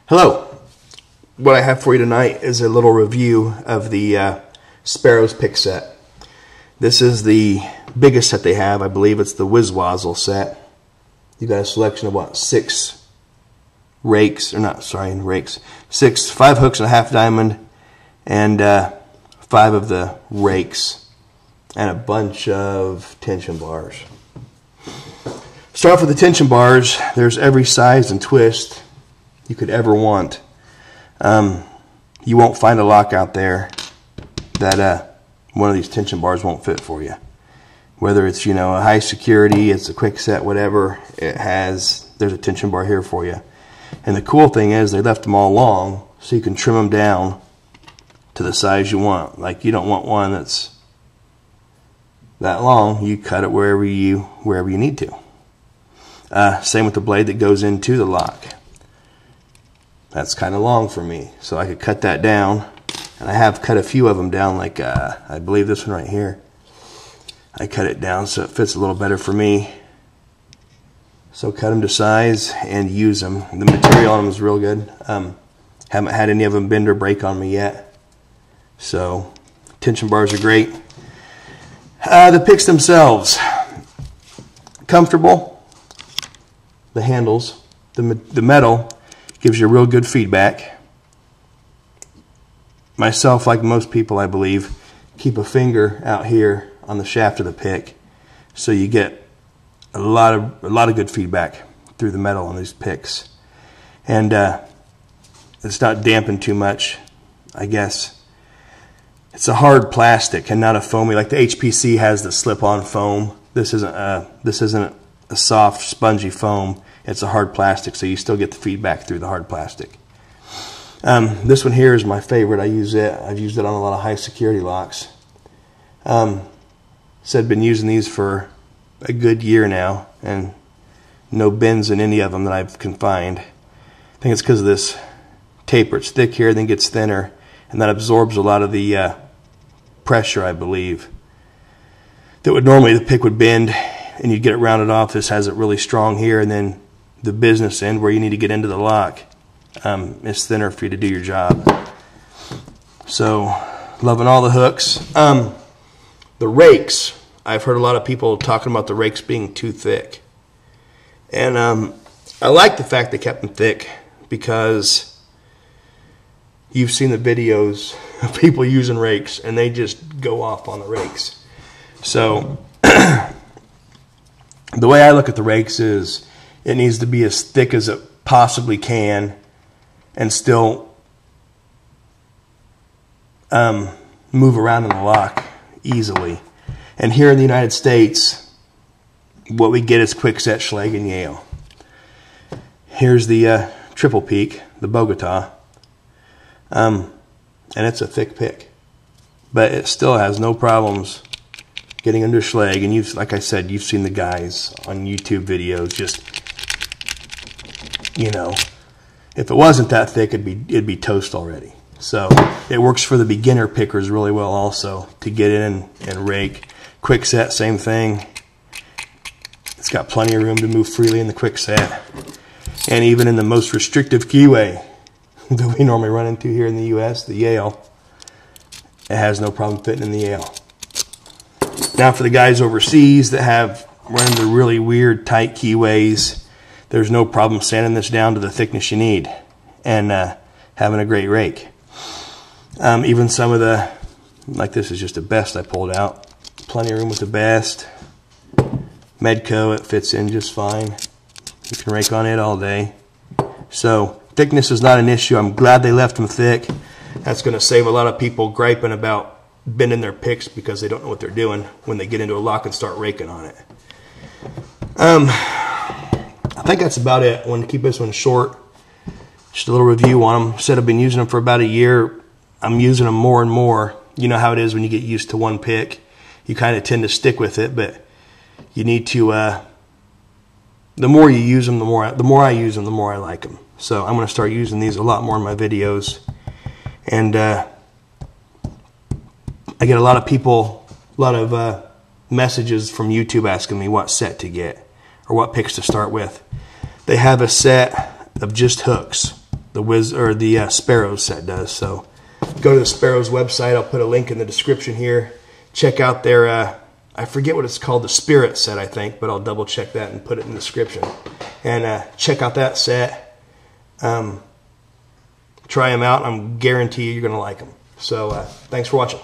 Hello. What I have for you tonight is a little review of the Sparrows pick set. This is the biggest set they have. I believe it's the Whiz-Wazzle set. You got a selection of what, 6 rakes, or not, sorry, rakes. 5 hooks and a half diamond, and 5 of the rakes, and a bunch of tension bars. Start off with the tension bars. There's every size and twist you could ever want. You won't find a lock out there that one of these tension bars won't fit for you. Whether it's, you know, a high security, it's a quick set, whatever, there's a tension bar here for you. And the cool thing is they left them all long, so you can trim them down to the size you want. Like, you don't want one that's that long, you cut it wherever you need to. Same with the blade that goes into the lock. That's kind of long for me, so I could cut that down. And I have cut a few of them down, like I believe this one right here. I cut it down so it fits a little better for me. So cut them to size and use them. The material on them is real good. Haven't had any of them bend or break on me yet. So tension bars are great. The picks themselves, comfortable. The handles, the metal gives you real good feedback. Myself, like most people, I believe, keep a finger out here on the shaft of the pick, so you get a lot of good feedback through the metal on these picks, and it's not dampened too much, I guess. It's a hard plastic and not a foamy like the HPC has the slip-on foam. This isn't a soft, spongy foam. It's a hard plastic, so you still get the feedback through the hard plastic. This one here is my favorite. I use it. I've used it on a lot of high security locks. Said been using these for a good year now, and no bends in any of them that I've can find. I think it's because of this taper. It's thick here, then gets thinner, and that absorbs a lot of the pressure, I believe. That would normally the pick would bend, and you'd get it rounded off. This has it really strong here, and then the business end where you need to get into the lock is thinner for you to do your job. So, loving all the hooks. The rakes, I've heard a lot of people talking about the rakes being too thick. And I like the fact they kept them thick, because you've seen the videos of people using rakes and they just go off on the rakes. So the way I look at the rakes is it needs to be as thick as it possibly can and still move around in the lock easily. And here in the United States, what we get is quickset, Schlage, and Yale. Here's the triple peak, the Bogota, and it's a thick pick, but it still has no problems getting under Schlage. And you've, like I said, you've seen the guys on YouTube videos. Just, you know, if it wasn't that thick, it'd be toast already. So it works for the beginner pickers really well also, to get in and rake. Quickset, same thing. It's got plenty of room to move freely in the quickset. And even in the most restrictive keyway that we normally run into here in the US, the Yale, it has no problem fitting in the Yale. Now for the guys overseas that have run into really weird tight keyways, there's no problem sanding this down to the thickness you need and having a great rake. Even some of the, like this is just a best I pulled out. Plenty of room with the best. Medco, it fits in just fine. You can rake on it all day. So thickness is not an issue. I'm glad they left them thick. That's going to save a lot of people griping about bending their picks because they don't know what they're doing when they get into a lock and start raking on it. I think that's about it. I want to keep this one short. Just a little review on them. Said I've been using them for about a year. I'm using them more and more. You know how it is when you get used to one pick. You kind of tend to stick with it, but you need to, the more you use them, the more I use them, the more I like them. So I'm going to start using these a lot more in my videos. And I get a lot of messages from YouTube asking me what set to get or what picks to start with. They have a set of just hooks. the Sparrows set does. So go to the Sparrows website. I'll put a link in the description here. Check out their, I forget what it's called, the Spirit set, I think, but I'll double check that and put it in the description. And check out that set. Try them out. I'm guarantee you're going to like them. So thanks for watching.